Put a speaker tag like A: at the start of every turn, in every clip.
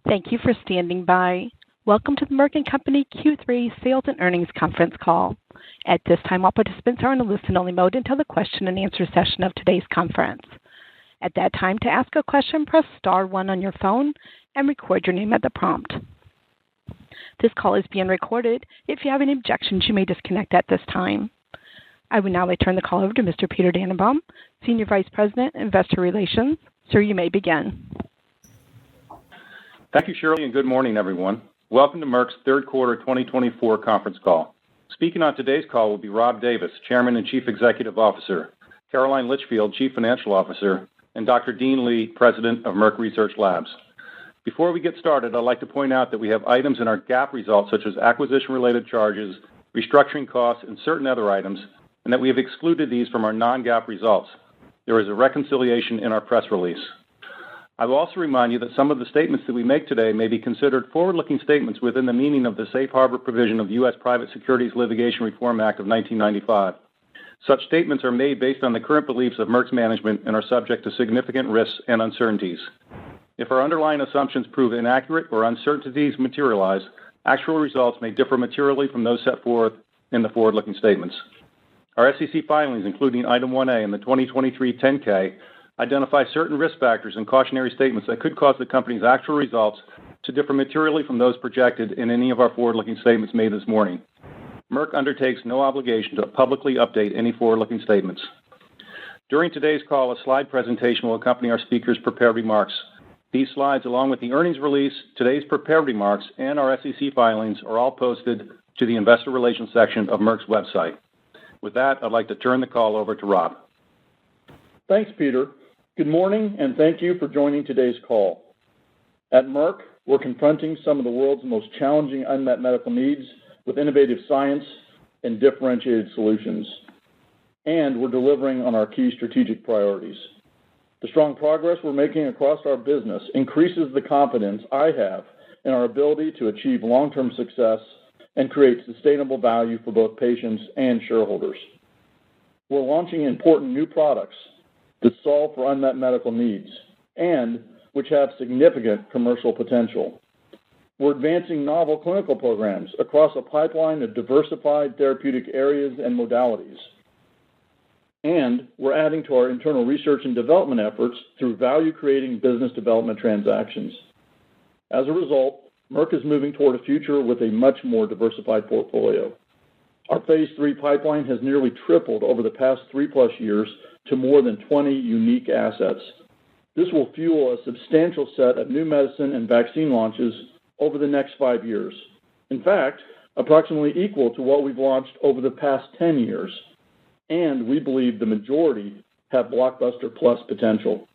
A: Thank you for standing by. Welcome to the Merck & Company Q3 Sales and Earnings Conference Call. At this time, all participants are in a listen-only mode until the question and answer session of today's conference. At that time, to ask a question, press star 1 on your phone and record your name at the prompt. This call is being recorded. If you have any objections, you may disconnect at this time. I would now like to turn the call over to Mr. Peter Dannenbaum, Senior Vice President, Investor Relations. Sir, you may begin.
B: Thank you, Shirley, and good morning, everyone. Welcome to Merck's third quarter 2024 conference call. Speaking on today's call will be Rob Davis, Chairman and Chief Executive Officer, Caroline Litchfield, Chief Financial Officer, and Dr. Dean Li, President of Merck Research Labs. Before we get started, I'd like to point out that we have items in our GAAP results such as acquisition-related charges, restructuring costs, and certain other items, and that we have excluded these from our non-GAAP results. There is a reconciliation in our press release. I will also remind you that some of the statements that we make today may be considered forward-looking statements within the meaning of the Safe Harbor provision of the U.S. Private Securities Litigation Reform Act of 1995. Such statements are made based on the current beliefs of Merck's management and are subject to significant risks and uncertainties. If our underlying assumptions prove inaccurate or uncertainties materialize, actual results may differ materially from those set forth in the forward-looking statements. Our SEC filings, including Item 1A in the 2023 10-K, identify certain risk factors and cautionary statements that could cause the company's actual results to differ materially from those projected in any of our forward-looking statements made this morning. Merck undertakes no obligation to publicly update any forward-looking statements. During today's call, a slide presentation will accompany our speakers' prepared remarks. These slides, along with the earnings release, today's prepared remarks, and our SEC filings, are all posted to the Investor Relations section of Merck's website. With that, I'd like to turn the call over to Rob.
C: Thanks, Peter. Good morning, and thank you for joining today's call. At Merck, we're confronting some of the world's most challenging unmet medical needs with innovative science and differentiated solutions. And we're delivering on our key strategic priorities. The strong progress we're making across our business increases the confidence I have in our ability to achieve long-term success and create sustainable value for both patients and shareholders. We're launching important new products that solve for unmet medical needs and which have significant commercial potential. We're advancing novel clinical programs across a pipeline of diversified therapeutic areas and modalities. And we're adding to our internal research and development efforts through value-creating business development transactions. As a result, Merck is moving toward a future with a much more diversified portfolio. Our Phase 3 pipeline has nearly tripled over the past 3+ years to more than 20 unique assets. This will fuel a substantial set of new medicine and vaccine launches over the next 5 years. In fact, approximately equal to what we've launched over the past 10 years. And we believe the majority have blockbuster plus potential.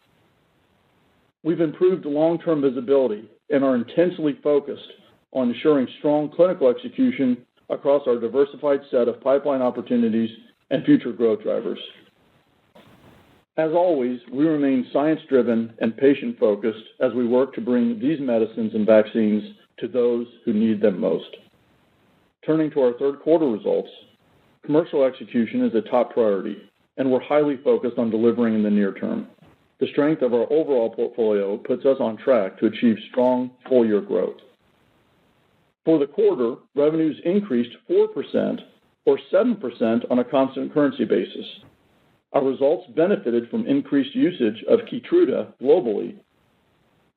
C: We've improved long-term visibility and are intensely focused on ensuring strong clinical execution across our diversified set of pipeline opportunities and future growth drivers. As always, we remain science-driven and patient-focused as we work to bring these medicines and vaccines to those who need them most. Turning to our third quarter results, commercial execution is a top priority, and we're highly focused on delivering in the near term. The strength of our overall portfolio puts us on track to achieve strong full-year growth. For the quarter, revenues increased 4% or 7% on a constant currency basis. Our results benefited from increased usage of Keytruda globally,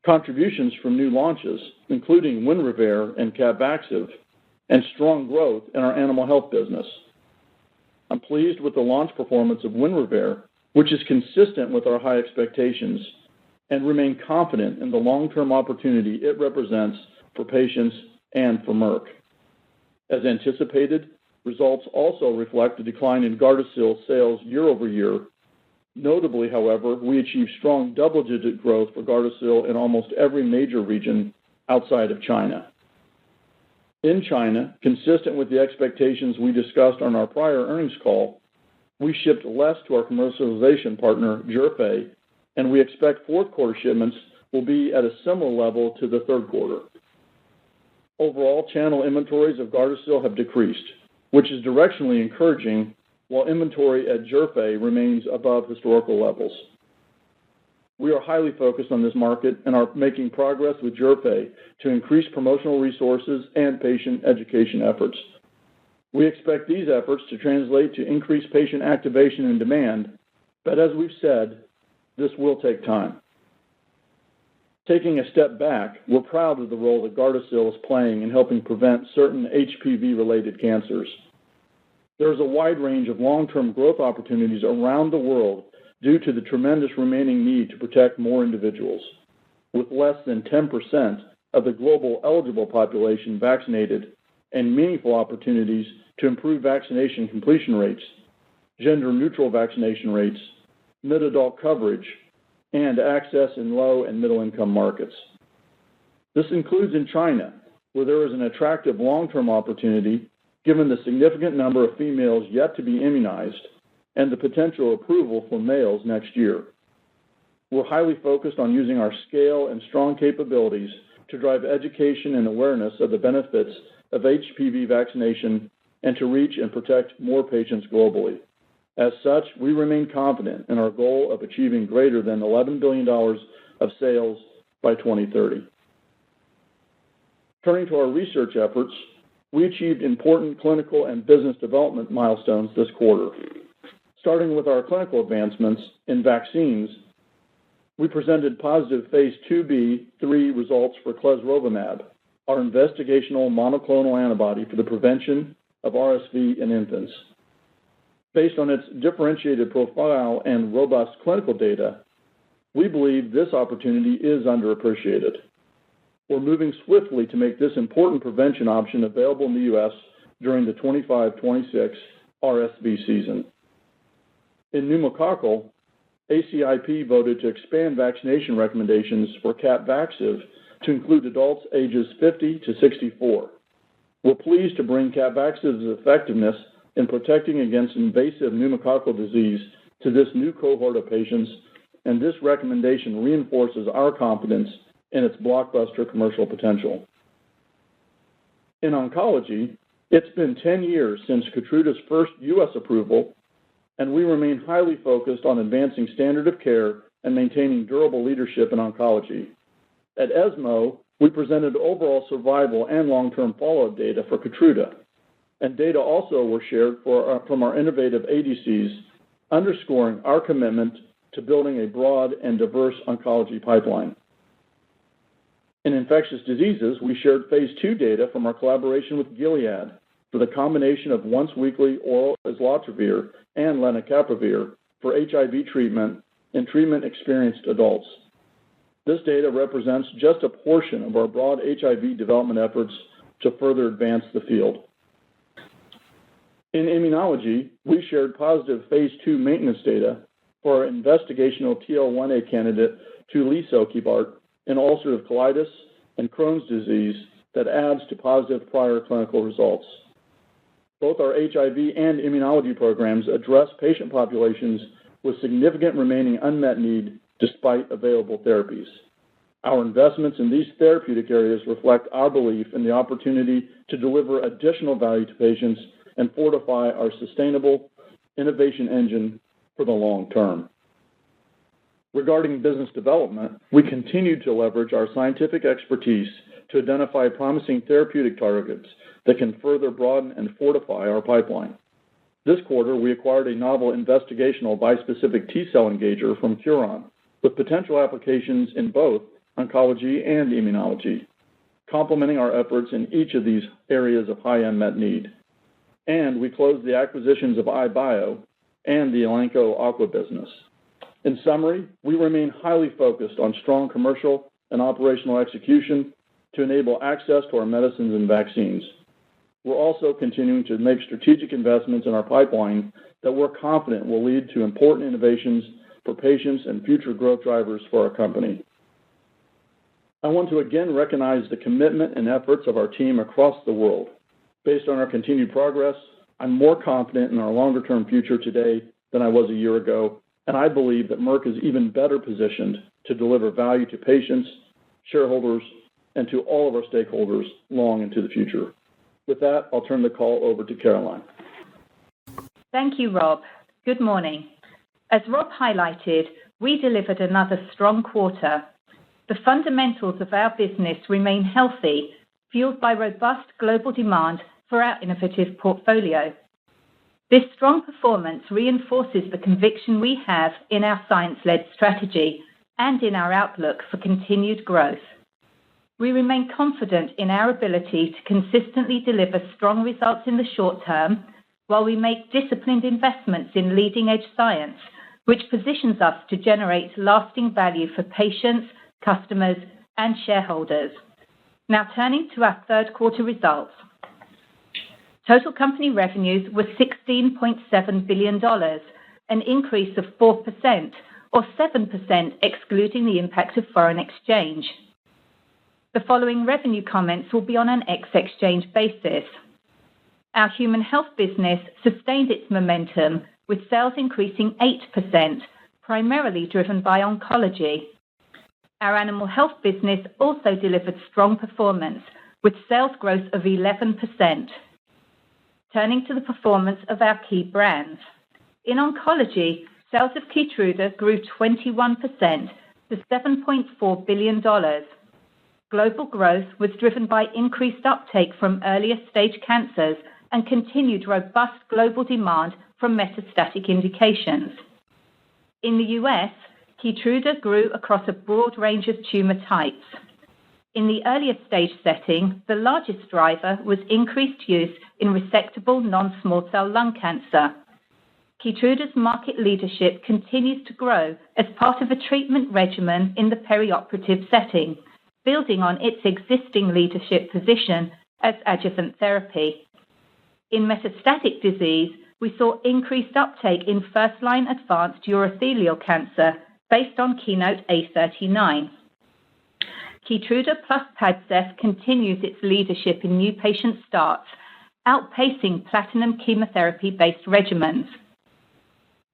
C: contributions from new launches, including Winrevair and Capvaxive, and strong growth in our animal health business. I'm pleased with the launch performance of Winrevair, which is consistent with our high expectations, and remain confident in the long-term opportunity it represents for patients and for Merck. As anticipated, results also reflect a decline in Gardasil sales year over year. Notably, however, we achieved strong double-digit growth for Gardasil in almost every major region outside of China. In China, consistent with the expectations we discussed on our prior earnings call, we shipped less to our commercialization partner, Zhifei, and we expect fourth quarter shipments will be at a similar level to the third quarter. Overall, channel inventories of Gardasil have decreased, which is directionally encouraging, while inventory at Zhifei remains above historical levels. We are highly focused on this market and are making progress with Zhifei to increase promotional resources and patient education efforts. We expect these efforts to translate to increased patient activation and demand, but as we've said, this will take time. Taking a step back, we're proud of the role that Gardasil is playing in helping prevent certain HPV-related cancers. There is a wide range of long-term growth opportunities around the world due to the tremendous remaining need to protect more individuals. With less than 10% of the global eligible population vaccinated and meaningful opportunities to improve vaccination completion rates, gender-neutral vaccination rates, mid-adult coverage, and access in low and middle-income markets. This includes in China, where there is an attractive long-term opportunity given the significant number of females yet to be immunized and the potential approval for males next year. We're highly focused on using our scale and strong capabilities to drive education and awareness of the benefits of HPV vaccination and to reach and protect more patients globally. As such, we remain confident in our goal of achieving greater than $11 billion of sales by 2030. Turning to our research efforts, we achieved important clinical and business development milestones this quarter. Starting with our clinical advancements in vaccines, we presented positive phase 2b/3 results for clesrovimab, our investigational monoclonal antibody for the prevention of RSV in infants. Based on its differentiated profile and robust clinical data, we believe this opportunity is underappreciated. We're moving swiftly to make this important prevention option available in the U.S. during the 25-26 RSV season. In pneumococcal, ACIP voted to expand vaccination recommendations for Capvaxive to include adults ages 50 to 64. We're pleased to bring Capvaxive's effectiveness in protecting against invasive pneumococcal disease to this new cohort of patients, and this recommendation reinforces our confidence in its blockbuster commercial potential. In oncology, it's been 10 years since Keytruda's first U.S. approval, and we remain highly focused on advancing standard of care and maintaining durable leadership in oncology. At ESMO, we presented overall survival and long-term follow-up data for Keytruda, and data also were shared from our innovative ADCs, underscoring our commitment to building a broad and diverse oncology pipeline. In infectious diseases, we shared phase 2 data from our collaboration with Gilead for the combination of once-weekly oral islatravir and lenacapavir for HIV treatment in treatment-experienced adults. This data represents just a portion of our broad HIV development efforts to further advance the field. In immunology, we shared positive phase 2 maintenance data for our investigational TL1A candidate tulisokibart in ulcerative colitis and Crohn's disease that adds to positive prior clinical results. Both our HIV and immunology programs address patient populations with significant remaining unmet need despite available therapies. Our investments in these therapeutic areas reflect our belief in the opportunity to deliver additional value to patients and fortify our sustainable innovation engine for the long term. Regarding business development, we continue to leverage our scientific expertise to identify promising therapeutic targets that can further broaden and fortify our pipeline. This quarter, we acquired a novel investigational bispecific T-cell engager from Curon, with potential applications in both oncology and immunology, complementing our efforts in each of these areas of high unmet need. And we closed the acquisitions of iBio and the Elanco Aqua business. In summary, we remain highly focused on strong commercial and operational execution to enable access to our medicines and vaccines. We're also continuing to make strategic investments in our pipeline that we're confident will lead to important innovations for patients and future growth drivers for our company. I want to again recognize the commitment and efforts of our team across the world. Based on our continued progress, I'm more confident in our longer-term future today than I was a year ago, and I believe that Merck is even better positioned to deliver value to patients, shareholders, and to all of our stakeholders long into the future. With that, I'll turn the call over to Caroline.
D: Thank you, Rob. Good morning. As Rob highlighted, we delivered another strong quarter. The fundamentals of our business remain healthy, fueled by robust global demand for our innovative portfolio. This strong performance reinforces the conviction we have in our science-led strategy and in our outlook for continued growth. We remain confident in our ability to consistently deliver strong results in the short term, while we make disciplined investments in leading-edge science, which positions us to generate lasting value for patients, customers, and shareholders. Now turning to our third quarter results. Total company revenues were $16.7 billion, an increase of 4%, or 7% excluding the impact of foreign exchange. The following revenue comments will be on an ex-exchange basis. Our human health business sustained its momentum, with sales increasing 8%, primarily driven by oncology. Our animal health business also delivered strong performance, with sales growth of 11%. Turning to the performance of our key brands. In oncology, sales of Keytruda grew 21% to $7.4 billion. Global growth was driven by increased uptake from earlier stage cancers and continued robust global demand from metastatic indications. In the US, Keytruda grew across a broad range of tumor types. In the earlier stage setting, the largest driver was increased use in resectable non-small cell lung cancer. Keytruda's market leadership continues to grow as part of a treatment regimen in the perioperative setting, building on its existing leadership position as adjuvant therapy. In metastatic disease, we saw increased uptake in first-line advanced urothelial cancer based on KEYNOTE-A39. Keytruda plus Padcev continues its leadership in new patient starts, outpacing platinum chemotherapy-based regimens.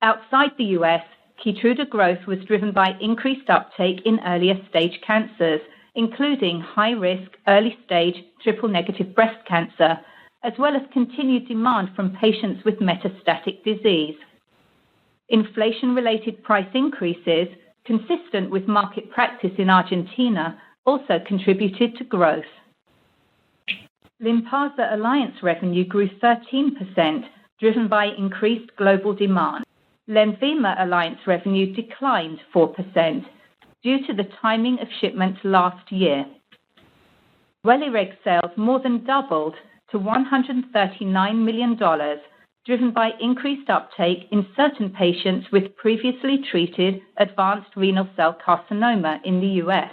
D: Outside the US, Keytruda growth was driven by increased uptake in earlier stage cancers, including high-risk, early-stage triple-negative breast cancer, as well as continued demand from patients with metastatic disease. Inflation-related price increases, consistent with market practice in Argentina, also contributed to growth. Lynparza Alliance revenue grew 13%, driven by increased global demand. Lenvima Alliance revenue declined 4%, due to the timing of shipments last year. Welireg sales more than doubled to $139 million, driven by increased uptake in certain patients with previously treated advanced renal cell carcinoma in the US.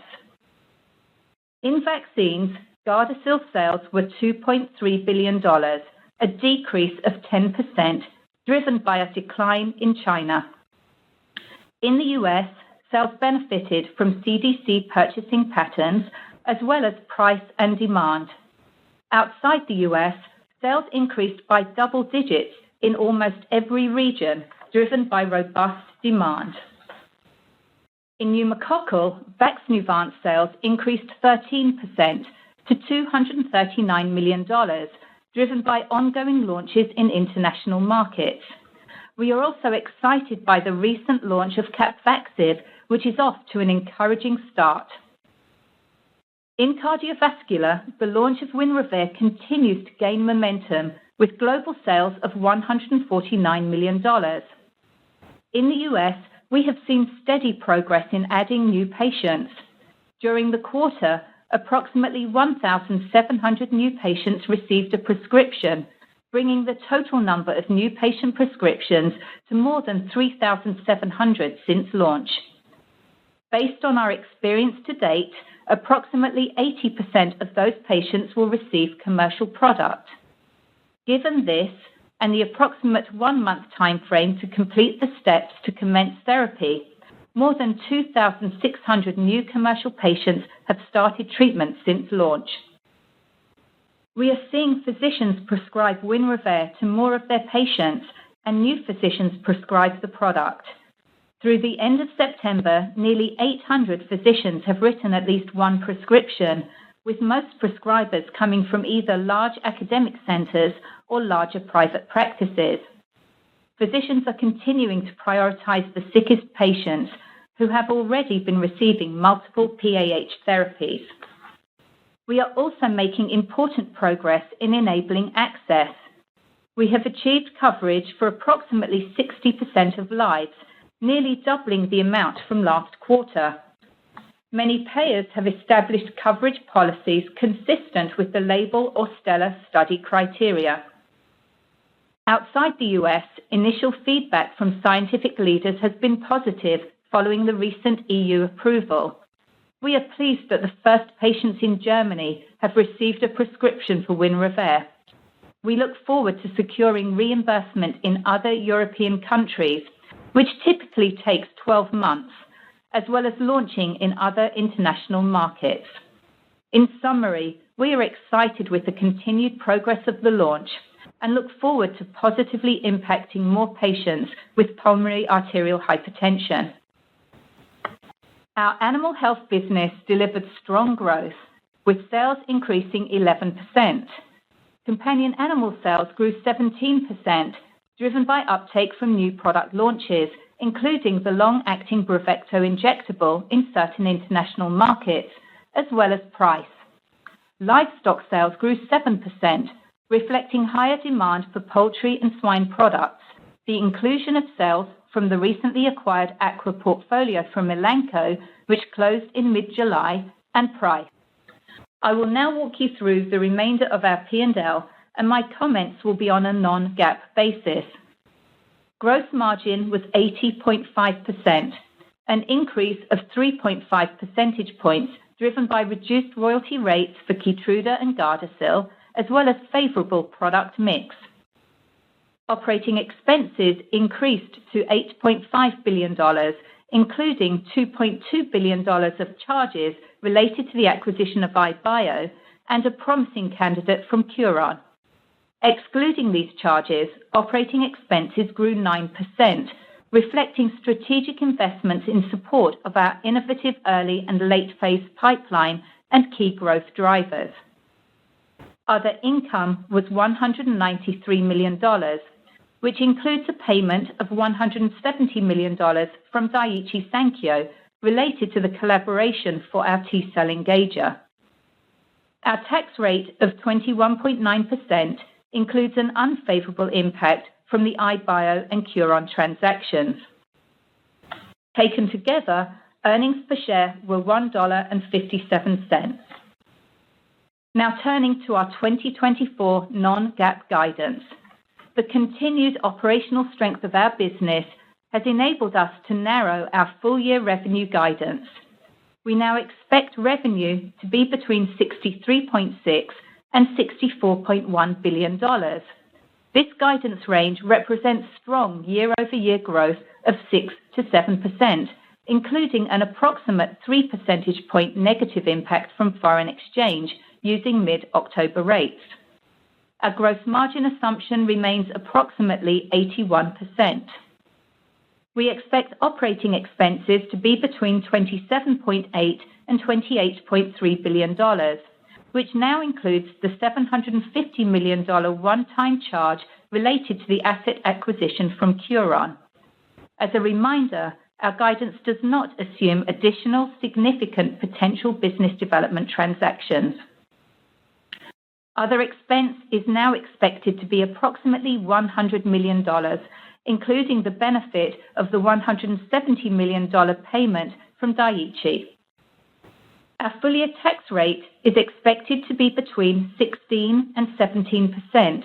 D: In vaccines, Gardasil sales were $2.3 billion, a decrease of 10%, driven by a decline in China. In the US, sales benefited from CDC purchasing patterns, as well as price and demand. Outside the US, sales increased by double digits in almost every region, driven by robust demand. In pneumococcal, Vaxneuvance sales increased 13% to $239 million, driven by ongoing launches in international markets. We are also excited by the recent launch of Capvaxive, which is off to an encouraging start. In cardiovascular, the launch of Winrevair continues to gain momentum, with global sales of $149 million. In the US, we have seen steady progress in adding new patients. During the quarter, approximately 1,700 new patients received a prescription, bringing the total number of new patient prescriptions to more than 3,700 since launch. Based on our experience to date, approximately 80% of those patients will receive commercial product. Given this, and the approximate 1-month time frame to complete the steps to commence therapy, more than 2,600 new commercial patients have started treatment since launch. We are seeing physicians prescribe Winrevair to more of their patients, and new physicians prescribe the product. Through the end of September, nearly 800 physicians have written at least one prescription, with most prescribers coming from either large academic centers or larger private practices. Physicians are continuing to prioritize the sickest patients, who have already been receiving multiple PAH therapies. We are also making important progress in enabling access. We have achieved coverage for approximately 60% of lives, nearly doubling the amount from last quarter. Many payers have established coverage policies consistent with the label or STELLA study criteria. Outside the US, initial feedback from scientific leaders has been positive following the recent EU approval. We are pleased that the first patients in Germany have received a prescription for Winrevair. We look forward to securing reimbursement in other European countries, which typically takes 12 months, as well as launching in other international markets. In summary, we are excited with the continued progress of the launch and look forward to positively impacting more patients with pulmonary arterial hypertension. Our animal health business delivered strong growth, with sales increasing 11%. Companion animal sales grew 17%, driven by uptake from new product launches, including the long-acting Bravecto injectable in certain international markets, as well as price. Livestock sales grew 7%, reflecting higher demand for poultry and swine products, the inclusion of sales from the recently acquired aqua portfolio from Elanco, which closed in mid-July, and price. I will now walk you through the remainder of our P&L, and my comments will be on a non-GAAP basis. Gross margin was 80.5%, an increase of 3.5 percentage points, driven by reduced royalty rates for Keytruda and Gardasil, as well as favorable product mix. Operating expenses increased to $8.5 billion, including $2.2 billion of charges related to the acquisition of iBio and a promising candidate from Curon. Excluding these charges, operating expenses grew 9%, reflecting strategic investments in support of our innovative early and late-phase pipeline and key growth drivers. Other income was $193 million, which includes a payment of $170 million from Daiichi Sankyo related to the collaboration for our T-cell engager. Our tax rate of 21.9% includes an unfavorable impact from the iBio and Curon transactions. Taken together, earnings per share were $1.57. Now turning to our 2024 non-GAAP guidance. The continued operational strength of our business has enabled us to narrow our full-year revenue guidance. We now expect revenue to be between $63.6 and $64.1 billion. This guidance range represents strong year-over-year growth of 6 to 7%, including an approximate 3 percentage point negative impact from foreign exchange using mid-October rates. Our gross margin assumption remains approximately 81%. We expect operating expenses to be between $27.8 and $28.3 billion, which now includes the $750 million one-time charge related to the asset acquisition from Curon. As a reminder, our guidance does not assume additional significant potential business development transactions. Other expense is now expected to be approximately $100 million, including the benefit of the $170 million payment from Daiichi. Our full-year tax rate is expected to be between 16 and 17%,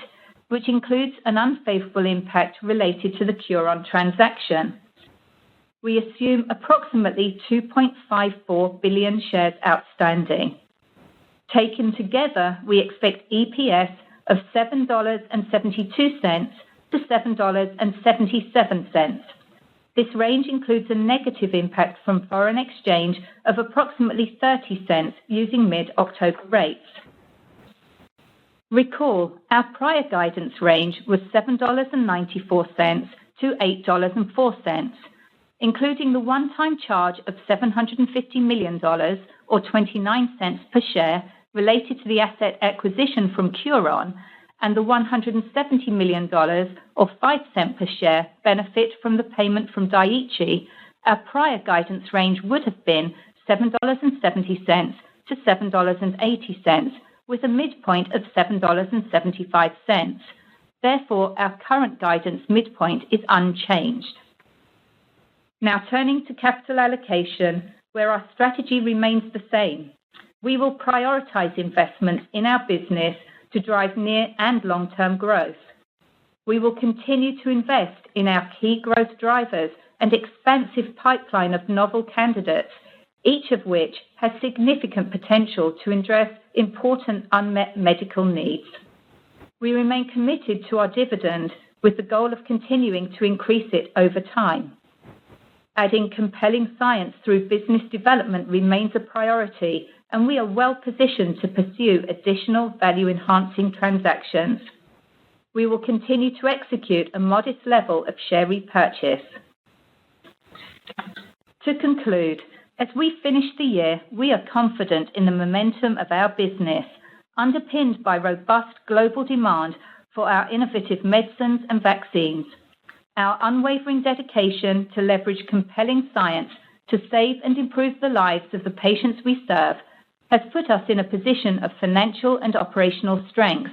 D: which includes an unfavorable impact related to the Curon transaction. We assume approximately 2.54 billion shares outstanding. Taken together, we expect EPS of $7.72 to $7.77. This range includes a negative impact from foreign exchange of approximately 30 cents using mid-October rates. Recall, our prior guidance range was $7.94 to $8.04, including the one-time charge of $750 million or 29 cents per share related to the asset acquisition from Curon, and the $170 million or 5 cents per share benefit from the payment from Daiichi, Our prior guidance range would have been $7.70 to $7.80, with a midpoint of $7.75. Therefore, our current guidance midpoint is unchanged. Now turning to capital allocation, where our strategy remains the same. We will prioritize investments in our business to drive near and long-term growth. We will continue to invest in our key growth drivers and expansive pipeline of novel candidates, each of which has significant potential to address important unmet medical needs. We remain committed to our dividend with the goal of continuing to increase it over time. Adding compelling science through business development remains a priority, and we are well positioned to pursue additional value-enhancing transactions. We will continue to execute a modest level of share repurchase. To conclude, as we finish the year, we are confident in the momentum of our business, underpinned by robust global demand for our innovative medicines and vaccines. Our unwavering dedication to leverage compelling science to save and improve the lives of the patients we serve has put us in a position of financial and operational strength.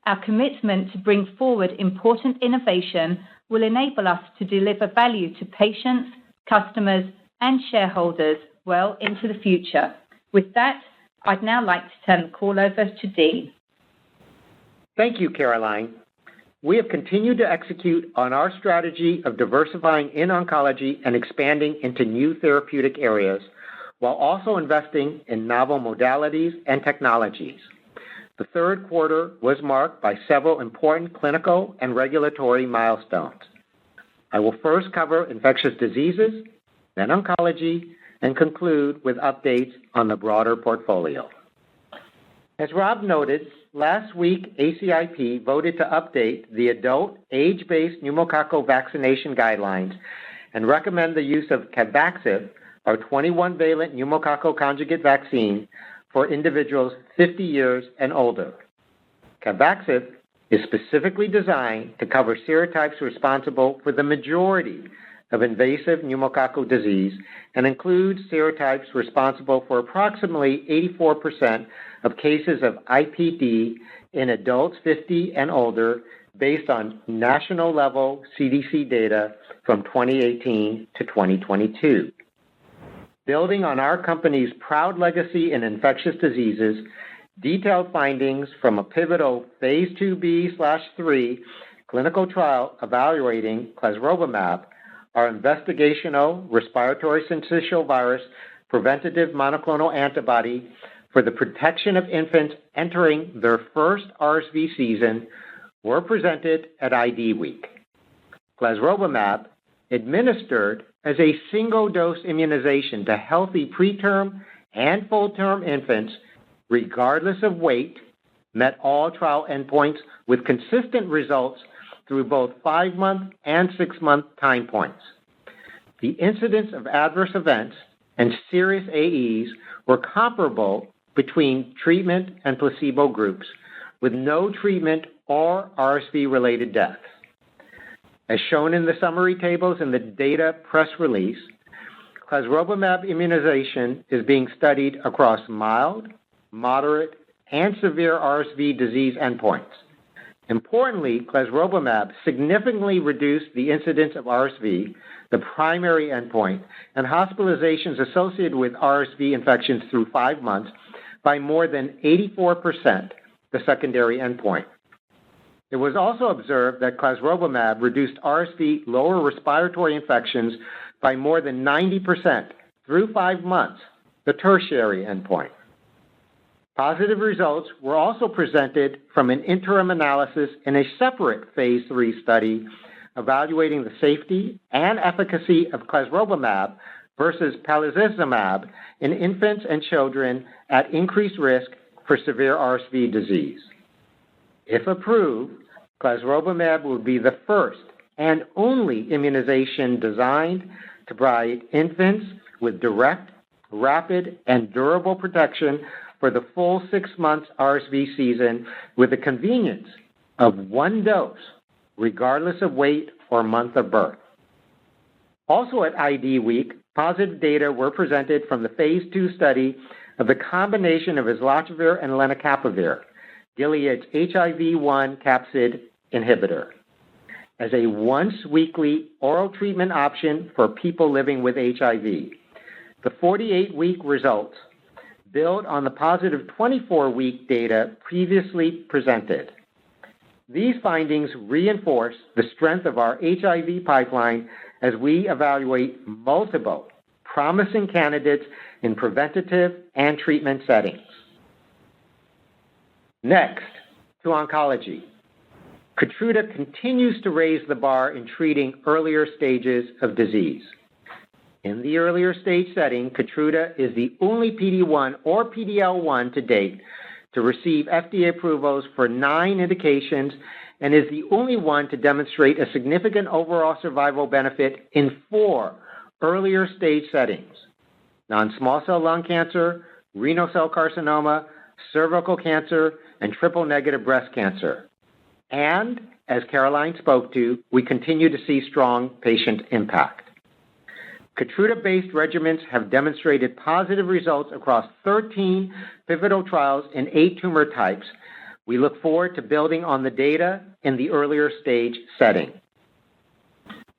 D: Our commitment to bring forward important innovation will enable us to deliver value to patients, customers, and shareholders well into the future. With that, I'd now like to turn the call over to Dean.
E: Thank you, Caroline. We have continued to execute on our strategy of diversifying in oncology and expanding into new therapeutic areas, while also investing in novel modalities and technologies. The third quarter was marked by several important clinical and regulatory milestones. I will first cover infectious diseases, then oncology, and conclude with updates on the broader portfolio. As Rob noted, last week ACIP voted to update the adult age-based pneumococcal vaccination guidelines and recommend the use of Capvaxive, our 21-valent pneumococcal conjugate vaccine, for individuals 50 years and older. Capvaxive is specifically designed to cover serotypes responsible for the majority of invasive pneumococcal disease and includes serotypes responsible for approximately 84% of cases of IPD in adults 50 and older based on national-level CDC data from 2018 to 2022. Building on our company's proud legacy in infectious diseases, detailed findings from a pivotal Phase 2b/3 clinical trial evaluating clesrovimab, our investigational respiratory syncytial virus preventative monoclonal antibody for the protection of infants entering their first RSV season, were presented at ID Week. Clesrovimab, administered as a single-dose immunization to healthy preterm and full-term infants, regardless of weight, met all trial endpoints with consistent results through both 5-month and 6-month time points. The incidence of adverse events and serious AEs were comparable between treatment and placebo groups, with no treatment or RSV-related deaths. As shown in the summary tables in the data press release, clesrovimab immunization is being studied across mild, moderate, and severe RSV disease endpoints. Importantly, clesrovimab significantly reduced the incidence of RSV, the primary endpoint, and hospitalizations associated with RSV infections through 5 months by more than 84%, the secondary endpoint. It was also observed that clesrovimab reduced RSV lower respiratory infections by more than 90% through 5 months, the tertiary endpoint. Positive results were also presented from an interim analysis in a separate Phase 3 study evaluating the safety and efficacy of clesrovimab versus palivizumab in infants and children at increased risk for severe RSV disease. If approved, clesrovimab will be the first and only immunization designed to provide infants with direct, rapid, and durable protection for the full 6 months RSV season with the convenience of 1 dose, regardless of weight or month of birth. Also at ID Week, positive data were presented from the phase 2 study of the combination of islatravir and lenacapavir, Gilead's HIV-1 capsid inhibitor, as a once-weekly oral treatment option for people living with HIV. The 48-week results build on the positive 24-week data previously presented. These findings reinforce the strength of our HIV pipeline as we evaluate multiple promising candidates in preventative and treatment settings. Next, to oncology. Keytruda continues to raise the bar in treating earlier stages of disease. In the earlier stage setting, Keytruda is the only PD-1 or PD-L1 to date to receive FDA approvals for 9 indications and is the only one to demonstrate a significant overall survival benefit in 4 earlier stage settings: non-small cell lung cancer, renal cell carcinoma, cervical cancer, and triple-negative breast cancer. And, as Caroline spoke to, we continue to see strong patient impact. Keytruda-based regimens have demonstrated positive results across 13 pivotal trials in 8 tumor types. We look forward to building on the data in the earlier stage setting.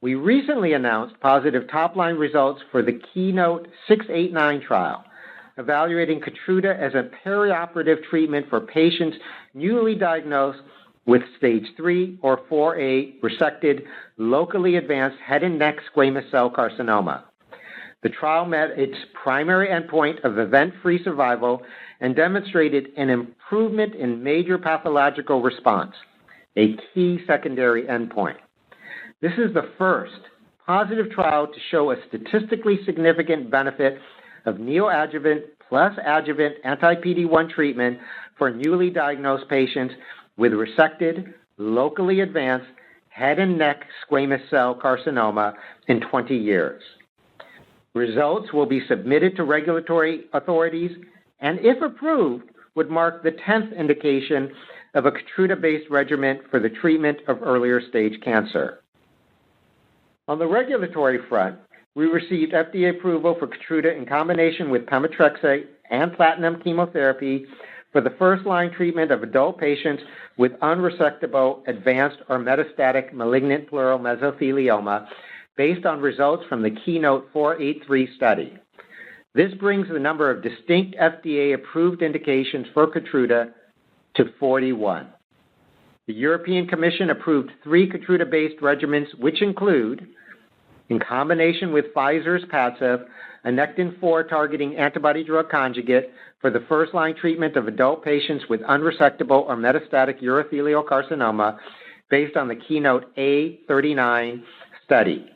E: We recently announced positive top-line results for the Keynote 689 trial, evaluating Keytruda as a perioperative treatment for patients newly diagnosed with stage 3 or 4A resected, locally advanced head and neck squamous cell carcinoma. The trial met its primary endpoint of event-free survival and demonstrated an improvement in major pathological response, a key secondary endpoint. This is the first positive trial to show a statistically significant benefit of neoadjuvant plus adjuvant anti-PD-1 treatment for newly diagnosed patients with resected, locally advanced head and neck squamous cell carcinoma in 20 years. Results will be submitted to regulatory authorities and, if approved, would mark the 10th indication of a Keytruda-based regimen for the treatment of earlier stage cancer. On the regulatory front, we received FDA approval for Keytruda in combination with pemetrexed and platinum chemotherapy for the first-line treatment of adult patients with unresectable, advanced, or metastatic malignant pleural mesothelioma based on results from the Keynote 483 study. This brings the number of distinct FDA-approved indications for Keytruda to 41. The European Commission approved 3 Keytruda-based regimens, which include, in combination with Pfizer's Padcev, a Nectin-4 targeting antibody-drug conjugate for the first-line treatment of adult patients with unresectable or metastatic urothelial carcinoma based on the Keynote A39 study.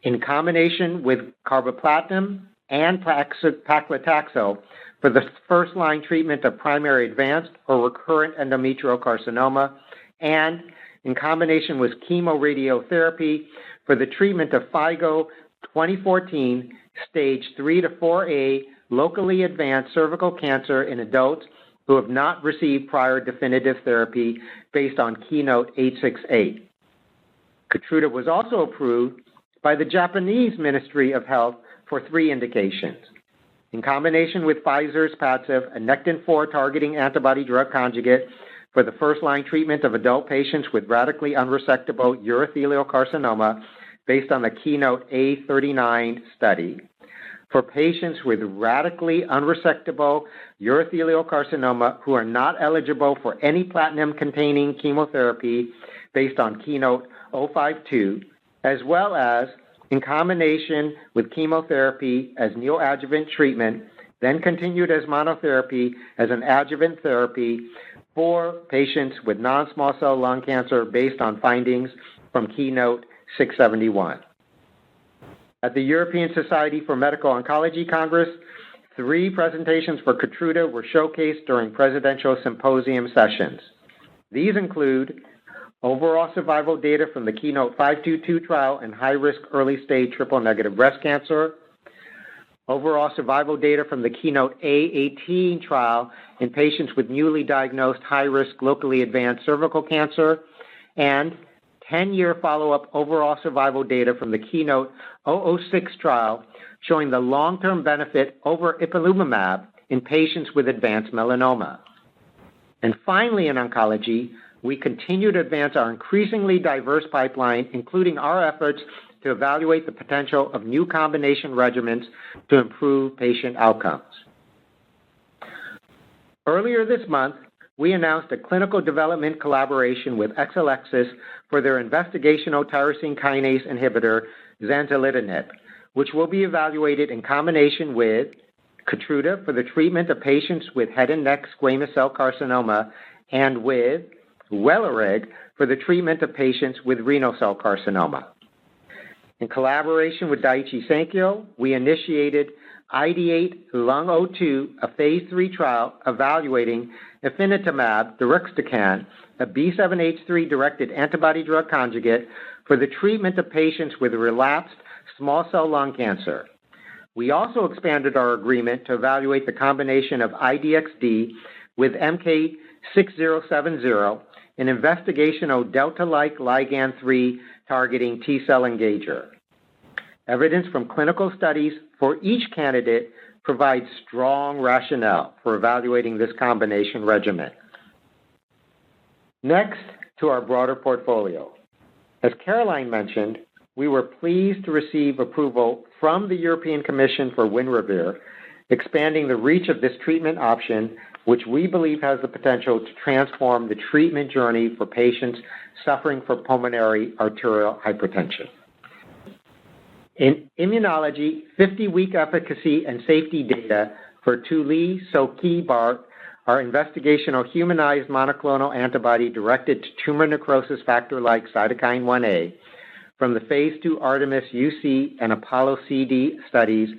E: In combination with carboplatin and paclitaxel for the first-line treatment of primary advanced or recurrent endometrial carcinoma, and in combination with chemoradiotherapy for the treatment of FIGO 2014 stage 3 to 4A locally advanced cervical cancer in adults who have not received prior definitive therapy based on Keynote 868. Keytruda was also approved by the Japanese Ministry of Health for 3 indications. In combination with Pfizer's Padcev, a Nectin-4 targeting antibody-drug conjugate for the first-line treatment of adult patients with radically unresectable urothelial carcinoma based on the Keynote A39 study. For patients with radically unresectable urothelial carcinoma who are not eligible for any platinum-containing chemotherapy based on Keynote 052, as well as in combination with chemotherapy as neoadjuvant treatment, then continued as monotherapy as an adjuvant therapy for patients with non-small cell lung cancer based on findings from Keynote 671. At the European Society for Medical Oncology Congress, 3 presentations for Keytruda were showcased during presidential symposium sessions. These include overall survival data from the Keynote 522 trial in high-risk early-stage triple-negative breast cancer, overall survival data from the Keynote A18 trial in patients with newly diagnosed high-risk locally advanced cervical cancer, and 10-year follow-up overall survival data from the KEYNOTE-006 trial showing the long-term benefit over ipilimumab in patients with advanced melanoma. And finally, in oncology, we continue to advance our increasingly diverse pipeline, including our efforts to evaluate the potential of new combination regimens to improve patient outcomes. Earlier this month, we announced a clinical development collaboration with Exelixis for their investigational tyrosine kinase inhibitor, zanzalintinib, which will be evaluated in combination with Keytruda for the treatment of patients with head and neck squamous cell carcinoma and with Welireg for the treatment of patients with renal cell carcinoma. In collaboration with Daiichi Sankyo, we initiated ID8-Lung02, a phase 3 trial evaluating ifinatamab deruxtecan, a B7-H3-directed antibody-drug conjugate for the treatment of patients with relapsed small cell lung cancer. We also expanded our agreement to evaluate the combination of IDXD with MK6070, an investigational delta-like ligand 3 targeting T-cell engager. Evidence from clinical studies for each candidate provides strong rationale for evaluating this combination regimen. Next, to our broader portfolio. As Caroline mentioned, we were pleased to receive approval from the European Commission for Winrevair, expanding the reach of this treatment option, which we believe has the potential to transform the treatment journey for patients suffering from pulmonary arterial hypertension. In immunology, 50-week efficacy and safety data for tulisokibart, our investigational humanized monoclonal antibody directed to tumor necrosis factor-like cytokine 1A, from the phase 2 Artemis UC and Apollo CD studies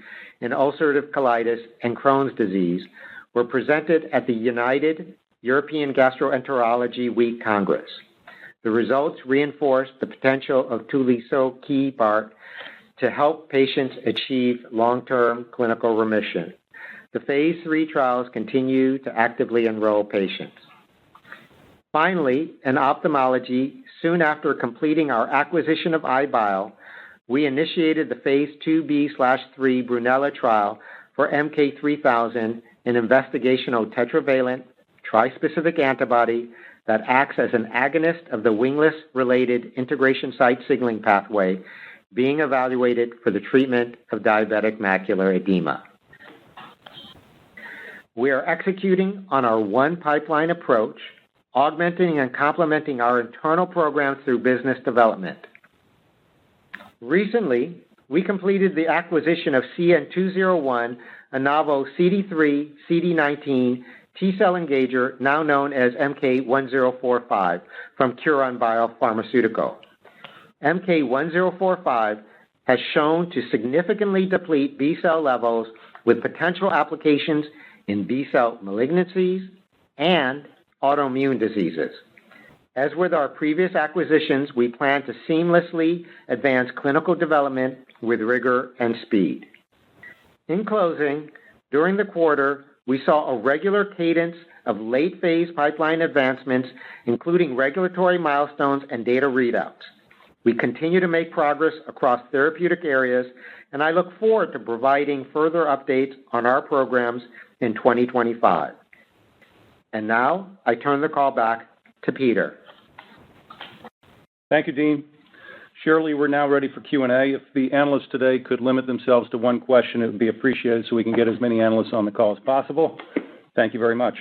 E: in ulcerative colitis and Crohn's disease, were presented at the United European Gastroenterology Week Congress. The results reinforced the potential of tulisokibart to help patients achieve long-term clinical remission. The phase 3 trials continue to actively enroll patients. Finally, in ophthalmology, soon after completing our acquisition of iBio, we initiated the phase 2b/3 Brunella trial for MK3000, an investigational tetravalent trispecific antibody that acts as an agonist of the wingless-related integration site signaling pathway, being evaluated for the treatment of diabetic macular edema. We are executing on our one pipeline approach, augmenting and complementing our internal programs through business development. Recently, we completed the acquisition of CN201, a novel CD3/CD19 T-cell engager now known as MK1045 from Curon Biopharmaceutical. MK1045 has shown to significantly deplete B-cell levels with potential applications in B-cell malignancies and autoimmune diseases. As with our previous acquisitions, we plan to seamlessly advance clinical development with rigor and speed. In closing, during the quarter, we saw a regular cadence of late-phase pipeline advancements, including regulatory milestones and data readouts. We continue to make progress across therapeutic areas, and I look forward to providing further updates on our programs in 2025. And now, I turn the call back to Peter.
B: Thank you, Dean. Shirley, we're now ready for Q&A. If the analysts today could limit themselves to one question, it would be appreciated so we can get as many analysts on the call as possible. Thank you very much.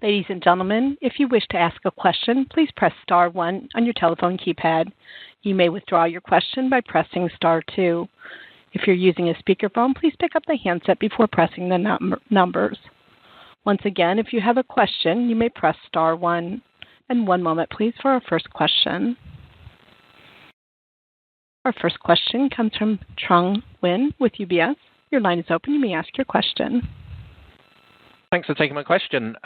A: Ladies and gentlemen, if you wish to ask a question, please press star 1 on your telephone keypad. You may withdraw your question by pressing star 2. If you're using a speakerphone, please pick up the handset before pressing the numbers. Once again, if you have a question, you may press star 1. And one moment, please, for our first question. Our first question comes from Trung Nguyen with UBS. Your line is open. You may ask your question.
F: Thanks for taking my question.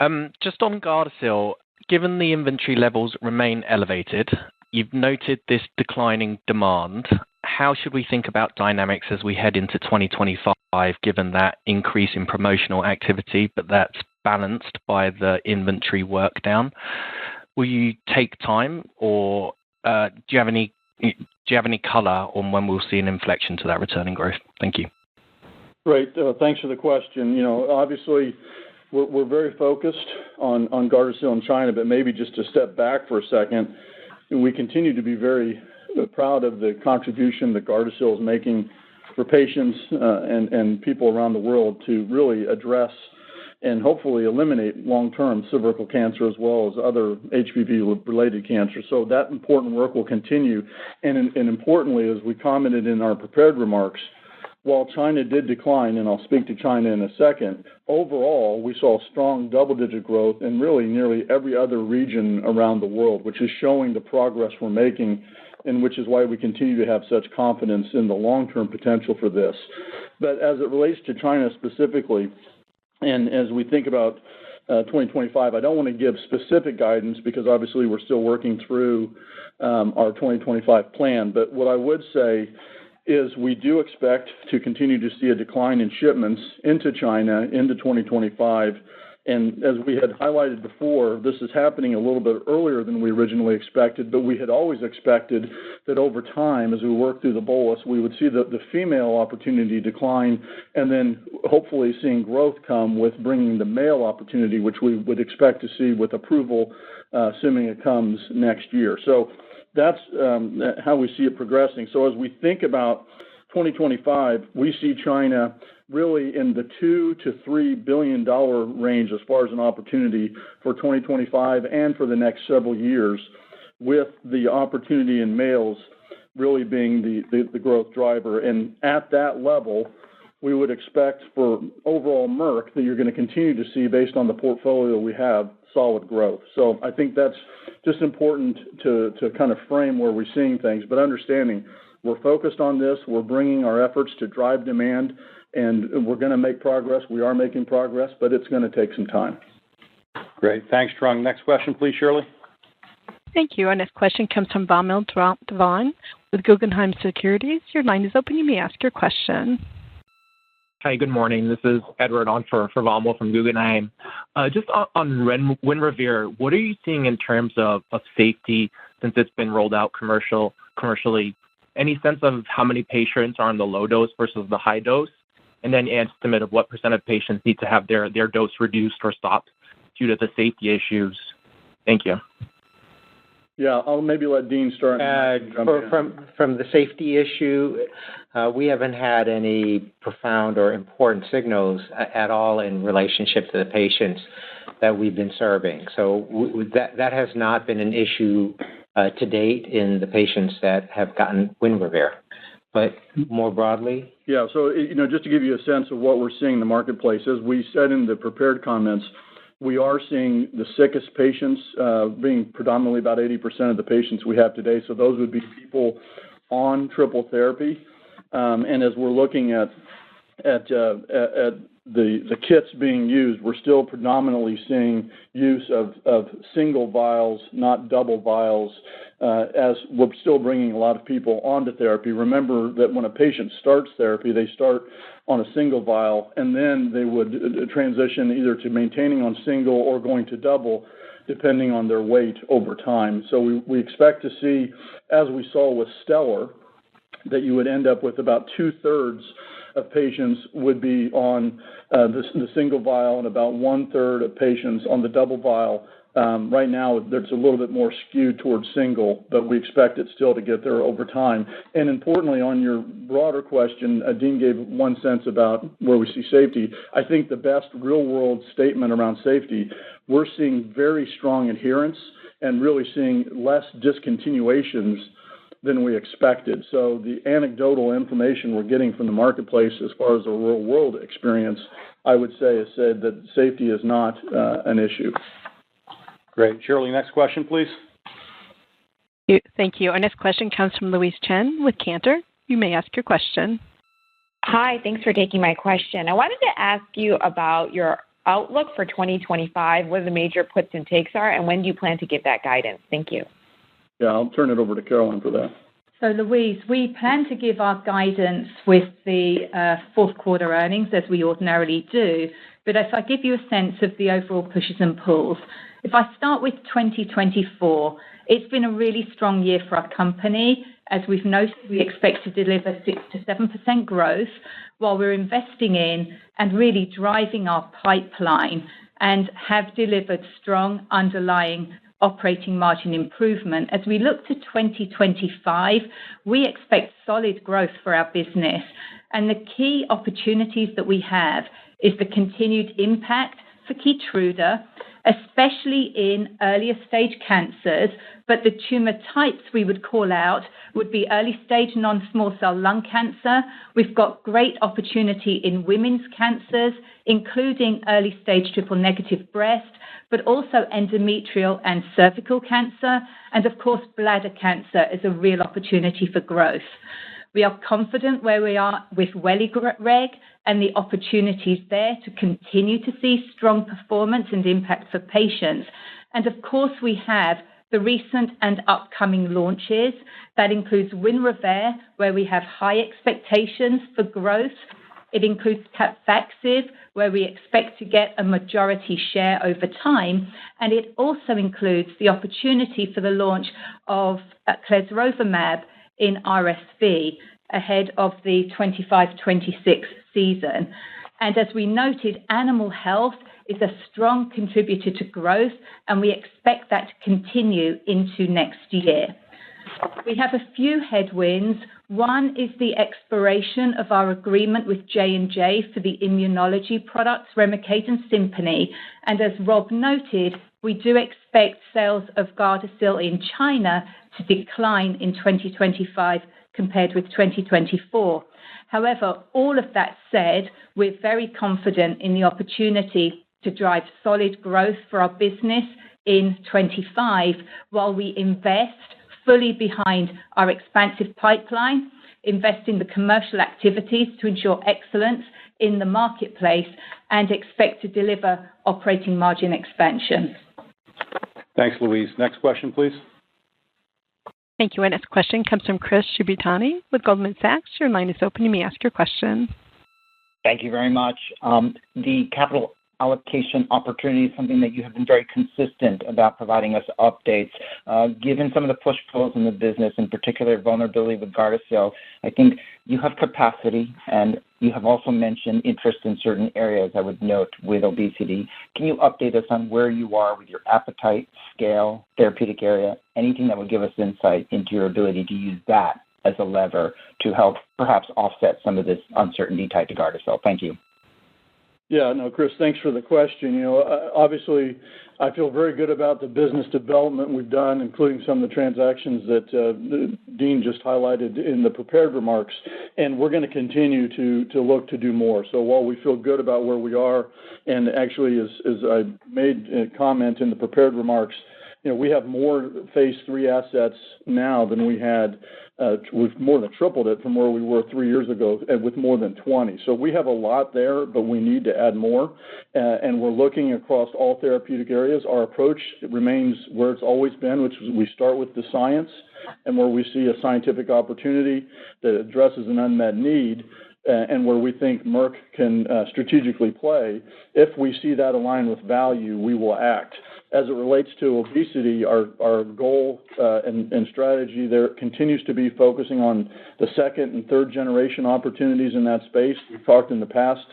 F: Just on Gardasil, given the inventory levels remain elevated, you've noted this declining demand. How should we think about dynamics as we head into 2025, given that increase in promotional activity, but that's balanced by the inventory work down? will you take time, or do you have any color on when we'll see an inflection to that returning growth? Thank you.
C: Great. Thanks for the question. Obviously, we're very focused on Gardasil in China, but maybe just to step back for a second, we continue to be very proud of the contribution that Gardasil is making for patients and people around the world to really address and hopefully eliminate long-term cervical cancer as well as other HPV-related cancers. So that important work will continue. And importantly, as we commented in our prepared remarks, while China did decline, and I'll speak to China in a second, overall we saw strong double-digit growth in really nearly every other region around the world, which is showing the progress we're making, and which is why we continue to have such confidence in the long-term potential for this. But as it relates to China specifically, and as we think about 2025, I don't want to give specific guidance because obviously we're still working through our 2025 plan. But what I would say is we do expect to continue to see a decline in shipments into China into 2025. And as we had highlighted before, this is happening a little bit earlier than we originally expected, but we had always expected that over time, as we work through the bolus, we would see the female opportunity decline and then hopefully seeing growth come with bringing the male opportunity, which we would expect to see with approval, assuming it comes next year. So that's how we see it progressing. So as we think about 2025, we see China really in the $2 to $3 billion range as far as an opportunity for 2025 and for the next several years, with the opportunity in males really being the growth driver. And at that level, we would expect for overall Merck that you're going to continue to see, based on the portfolio we have, solid growth. So I think that's just important to kind of frame where we're seeing things, but understanding we're focused on this, we're bringing our efforts to drive demand, and we're going to make progress. We are making progress, but it's going to take some time.
B: Great. Thanks, Trung. Next question, please, Shirley.
A: Thank you. Our next question comes from Vamil Divan with Guggenheim Securities. Your line is open. You may ask your question.
G: Hi, good morning. This is Edward on for Vamil from Guggenheim. Just on Winrevair, what are you seeing in terms of safety since it's been rolled out commercially? Any sense of how many patients are on the low dose versus the high dose? And then an estimate of what % of patients need to have their dose reduced or stopped due to the safety issues? Thank you.
C: Yeah, I'll maybe let Dean start.
E: From the safety issue, we haven't had any profound or important signals at all in relationship to the patients that we've been serving. So that has not been an issue to date in the patients that have gotten Winrevair. But more broadly?
C: Yeah, so just to give you a sense of what we're seeing in the marketplace, as we said in the prepared comments, we are seeing the sickest patients being predominantly about 80% of the patients we have today. So those would be people on triple therapy. And as we're looking at the kits being used, we're still predominantly seeing use of single vials, not double vials, as we're still bringing a lot of people onto therapy. Remember that when a patient starts therapy, they start on a single vial, and then they would transition either to maintaining on single or going to double, depending on their weight over time. So we expect to see, as we saw with Stellar, that you would end up with about 2/3 of patients would be on the single vial and about 1/3 of patients on the double vial. Right now, there's a little bit more skewed towards single, but we expect it still to get there over time. And importantly, on your broader question, Dean gave one sense about where we see safety. I think the best real-world statement around safety, we're seeing very strong adherence and really seeing less discontinuations than we expected. So the anecdotal information we're getting from the marketplace as far as the real-world experience, I would say, has said that safety is not an issue.
B: Great. Shirley, next question, please.
A: Thank you. Our next question comes from Louise Chen with Cantor. You may ask your question.
H: Hi, thanks for taking my question. I wanted to ask you about your outlook for 2025, what the major puts and takes are, and when do you plan to give that guidance? Thank you.
C: Yeah, I'll turn it over to Caroline for that.
D: So, Louise, we plan to give our guidance with the fourth quarter earnings, as we ordinarily do. But if I give you a sense of the overall pushes and pulls, if I start with 2024, it's been a really strong year for our company. As we've noted, we expect to deliver 6 to 7% growth while we're investing in and really driving our pipeline and have delivered strong underlying operating margin improvement. As we look to 2025, we expect solid growth for our business. And the key opportunities that we have is the continued impact for Keytruda, especially in earlier stage cancers, but the tumor types we would call out would be early stage non-small cell lung cancer. We've got great opportunity in women's cancers, including early stage triple negative breast, but also endometrial and cervical cancer. And of course, bladder cancer is a real opportunity for growth. We are confident where we are with Welireg and the opportunities there to continue to see strong performance and impact for patients. And of course, we have the recent and upcoming launches. That includes Winrevair, where we have high expectations for growth. It includes Capvaxive, where we expect to get a majority share over time. And it also includes the opportunity for the launch of Clesrovimab in RSV ahead of the 25-26 season. And as we noted, animal health is a strong contributor to growth, and we expect that to continue into next year. We have a few headwinds. One is the expiration of our agreement with J&J for the immunology products, Remicade and Simponi. And as Rob noted, we do expect sales of Gardasil in China to decline in 2025 compared with 2024. However, all of that said, we're very confident in the opportunity to drive solid growth for our business in 25 while we invest fully behind our expansive pipeline, invest in the commercial activities to ensure excellence in the marketplace, and expect to deliver operating margin expansion.
B: Thanks, Louise. Next question, please.
A: Thank you. Our next question comes from Chris Shibutani with Goldman Sachs. Your line is open. You may ask your question.
I: Thank you very much. The capital allocation opportunity is something that you have been very consistent about providing us updates. Given some of the push-pulls in the business, in particular vulnerability with Gardasil, I think you have capacity, and you have also mentioned interest in certain areas, I would note, with obesity. Can you update us on where you are with your appetite, scale, therapeutic area, anything that would give us insight into your ability to use that as a lever to help perhaps offset some of this uncertainty tied to Gardasil? Thank you.
C: Yeah, no, Chris, thanks for the question. Obviously, I feel very good about the business development we've done, including some of the transactions that Dean just highlighted in the prepared remarks, and we're going to continue to look to do more. So while we feel good about where we are, and actually, as I made a comment in the prepared remarks, we have more phase 3 assets now than we had. We've more than tripled it from where we were 3 years ago with more than 20. So we have a lot there, but we need to add more. And we're looking across all therapeutic areas. Our approach remains where it's always been, which is we start with the science and where we see a scientific opportunity that addresses an unmet need and where we think Merck can strategically play. If we see that align with value, we will act. As it relates to obesity, our goal and strategy there continues to be focusing on the second and third generation opportunities in that space. We've talked in the past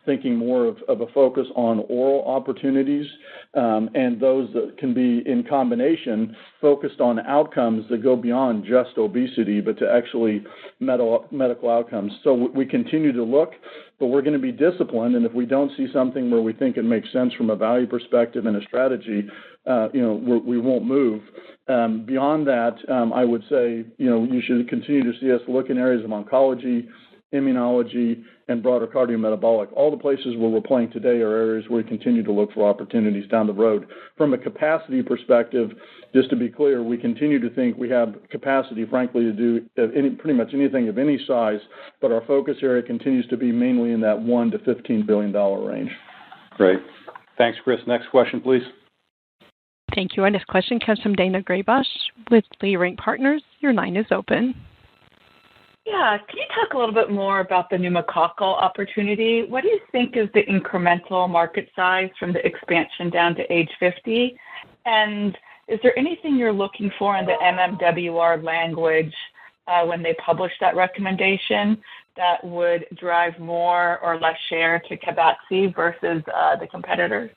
C: thinking more of a focus on oral opportunities and those that can be in combination focused on outcomes that go beyond just obesity, but to actually medical outcomes. So we continue to look, but we're going to be disciplined. And if we don't see something where we think it makes sense from a value perspective and a strategy, we won't move. Beyond that, I would say, you should continue to see us look in areas of oncology, immunology, and broader cardiometabolic. All the places where we're playing today are areas where we continue to look for opportunities down the road. From a capacity perspective, just to be clear, we continue to think we have capacity, frankly, to do pretty much anything of any size, but our focus area continues to be mainly in that $1 to $15 billion range.
B: Great. Thanks, Chris. Next question, please.
A: Thank you. Our next question comes from Daina Graybosch with Leerink Partners. Your line is open.
J: Yeah, can you talk a little bit more about the pneumococcal opportunity? What do you think is the incremental market size from the expansion down to age 50? And is there anything you're looking for in the MMWR language when they publish that recommendation that would drive more or less share to Capvaxive versus the competitors?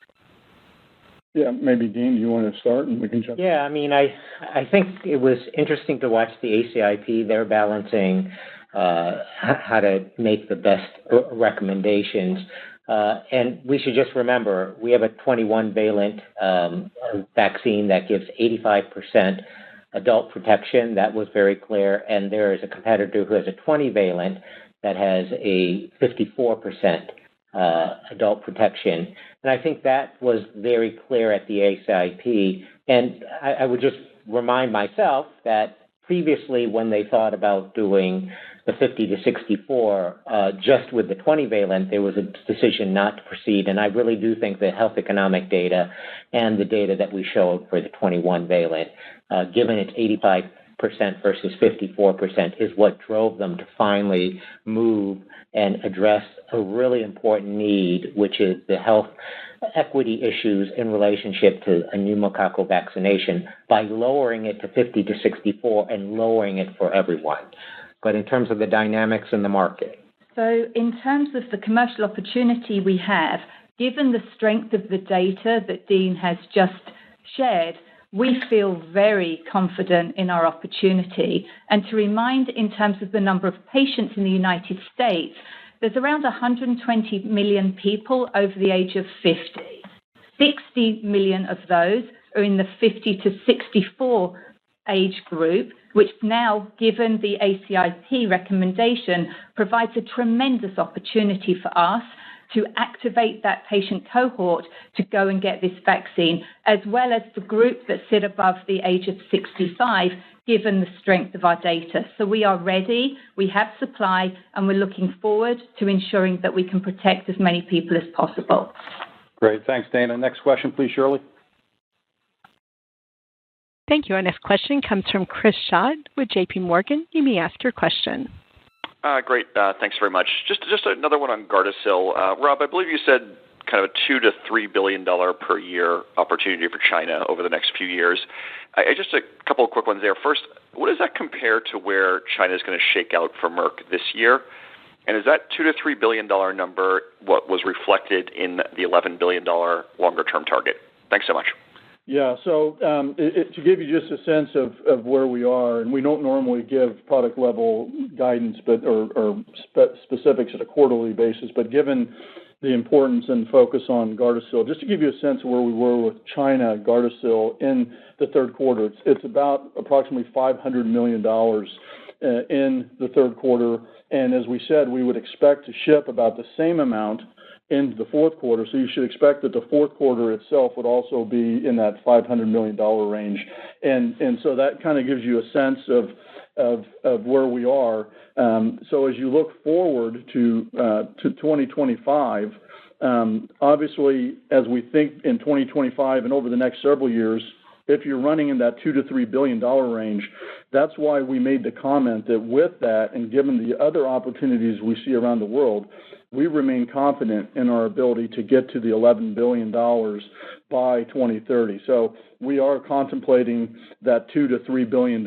C: Yeah, maybe Dean, do you want to start and we can jump in?
E: Yeah, I mean, I think it was interesting to watch the ACIP. They're balancing how to make the best recommendations. And we should just remember, we have a 21-valent vaccine that gives 85% adult protection. That was very clear. And there is a competitor who has a 20-valent that has a 54% adult protection. And I think that was very clear at the ACIP. And I would just remind myself that previously when they thought about doing the 50 to 64, just with the 20-valent, there was a decision not to proceed. And I really do think the health economic data and the data that we showed for the 21-valent, given its 85% versus 54%, is what drove them to finally move and address a really important need, which is the health equity issues in relationship to a pneumococcal vaccination by lowering it to 50 to 64 and lowering it for everyone. But in terms of the dynamics in the market.
D: So in terms of the commercial opportunity we have, given the strength of the data that Dean has just shared, we feel very confident in our opportunity. And to remind, in terms of the number of patients in the United States, there's around 120 million people over the age of 50. 60 million of those are in the 50 to 64 age group, which now, given the ACIP recommendation, provides a tremendous opportunity for us to activate that patient cohort to go and get this vaccine, as well as the group that sit above the age of 65, given the strength of our data. So we are ready, we have supply, and we're looking forward to ensuring that we can protect as many people as possible.
B: Great. Thanks, Dana. Next question, please, Shirley.
A: Thank you. Our next question comes from Chris Schott with J.P. Morgan. You may ask your question.
K: Great. Thanks very much. Just another one on Gardasil. Rob, I believe you said kind of a $2 to $3 billion per year opportunity for China over the next few years. Just a couple of quick ones there. First, what does that compare to where China is going to shake out for Merck this year? And is that $2 to $3 billion number what was reflected in the $11 billion longer-term target? Thanks so much.
C: Yeah, so to give you just a sense of where we are, and we don't normally give product-level guidance or specifics at a quarterly basis, but given the importance and focus on Gardasil, just to give you a sense of where we were with China Gardasil in the third quarter, it's about approximately $500 million in the third quarter, and as we said, we would expect to ship about the same amount into the fourth quarter, so you should expect that the fourth quarter itself would also be in that $500 million range. And so that kind of gives you a sense of where we are. So as you look forward to 2025, obviously, as we think in 2025 and over the next several years, if you're running in that $2 to $3 billion range, that's why we made the comment that with that and given the other opportunities we see around the world, we remain confident in our ability to get to the $11 billion by 2030. So we are contemplating that $2 to $3 billion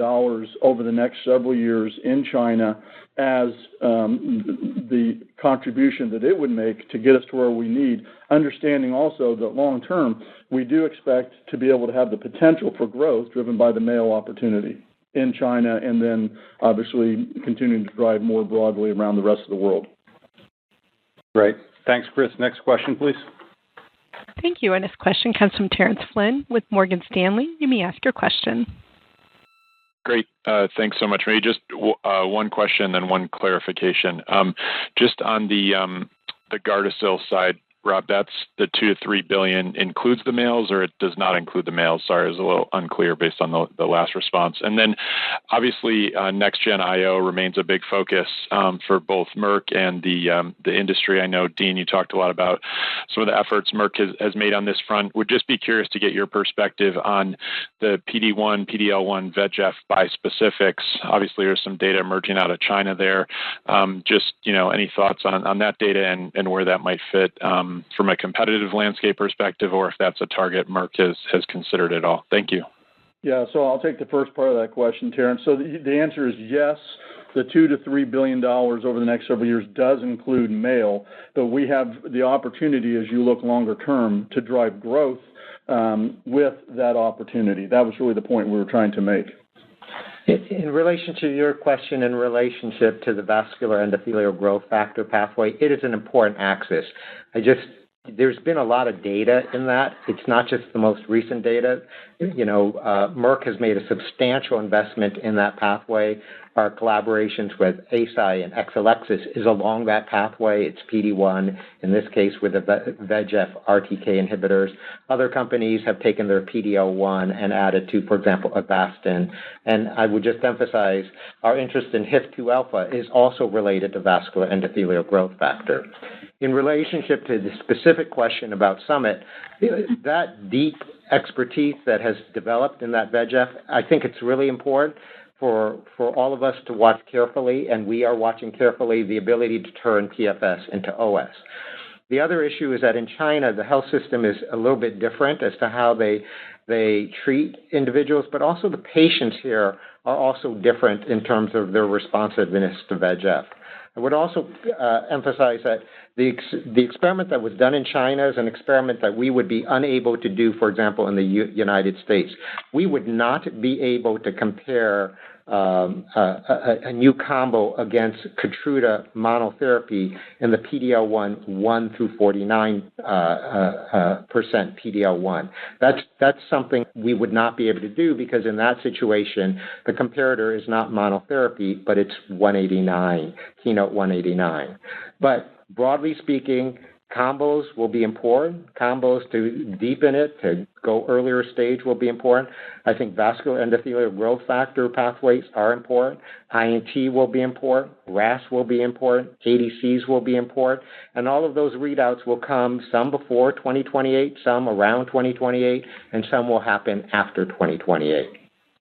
C: over the next several years in China as the contribution that it would make to get us to where we need, understanding also that long term, we do expect to be able to have the potential for growth driven by the male opportunity in China and then obviously continuing to drive more broadly around the rest of the world.
B: Great. Thanks, Chris. Next question, please.
A: Thank you. Our next question comes from Terrence Flynn with Morgan Stanley. You may ask your question.
L: Great. Thanks so much. Maybe just one question and one clarification. Just on the Gardasil side, Rob, that's the $2 to $3 billion includes the males, or it does not include the males? Sorry, it was a little unclear based on the last response. And then, obviously, next-gen IO remains a big focus for both Merck and the industry. I know, Dean, you talked a lot about some of the efforts Merck has made on this front. Would just be curious to get your perspective on the PD-1, PD-L1, VEGF bispecifics. Obviously, there's some data emerging out of China there. Just, any thoughts on that data and where that might fit from a competitive landscape perspective, or if that's a target Merck has considered at all? Thank you.
C: Yeah, so I'll take the first part of that question, Terrence. So the answer is yes. The $2 to $3 billion over the next several years does include male, but we have the opportunity, as you look longer term, to drive growth with that opportunity. That was really the point we were trying to make.
E: In relation to your question in relationship to the vascular endothelial growth factor pathway, it is an important axis. There's been a lot of data in that. It's not just the most recent data. Merck has made a substantial investment in that pathway. Our collaborations with Eisai and Exelixis is along that pathway. It's PD-1, in this case with the VEGF RTK inhibitors. Other companies have taken their PD-L1 and added to, for example, Avastin. And I would just emphasize our interest in HIF-2 alpha is also related to vascular endothelial growth factor. In relationship to the specific question about Summit, that deep expertise that has developed in that VEGF, I think it's really important for all of us to watch carefully, and we are watching carefully the ability to turn PFS into OS. The other issue is that in China, the health system is a little bit different as to how they treat individuals, but also the patients here are also different in terms of their responsiveness to VEGF. I would also emphasize that the experiment that was done in China is an experiment that we would be unable to do, for example, in the United States. We would not be able to compare a new combo against Keytruda monotherapy in the PD-L1 1 through 49% PD-L1. That's something we would not be able to do because in that situation, the comparator is not monotherapy, but it's 189, Keynote 189. But broadly speaking, combos will be important. Combos to deepen it, to go earlier stage will be important. I think vascular endothelial growth factor pathways are important. INT will be important. RAS will be important. ADCs will be important. And all of those readouts will come, some before 2028, some around 2028, and some will happen after 2028.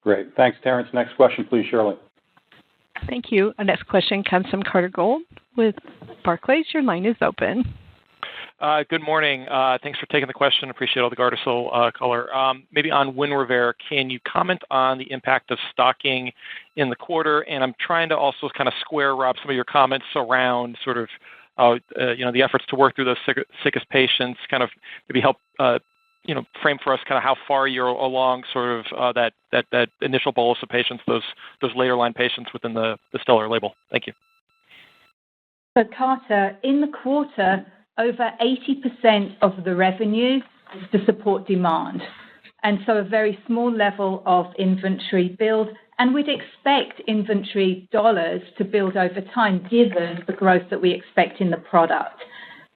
B: Great. Thanks, Terrence. Next question, please, Shirley.
A: Thank you. Our next question comes from Carter Gould with Barclays. Your line is open.
M: Good morning. Thanks for taking the question. Appreciate all the Gardasil color. Maybe on Winrevair, can you comment on the impact of stocking in the quarter? And I'm trying to also kind of square, Rob, some of your comments around sort of, the efforts to work through those sickest patients, kind of maybe help, frame for us kind of how far you're along sort of that initial bolus of patients, those later line patients within the Stellar label. Thank you.
D: So Carter, in the quarter, over 80% of the revenue is to support demand. And so a very small level of inventory build, and we'd expect inventory dollars to build over time given the growth that we expect in the product.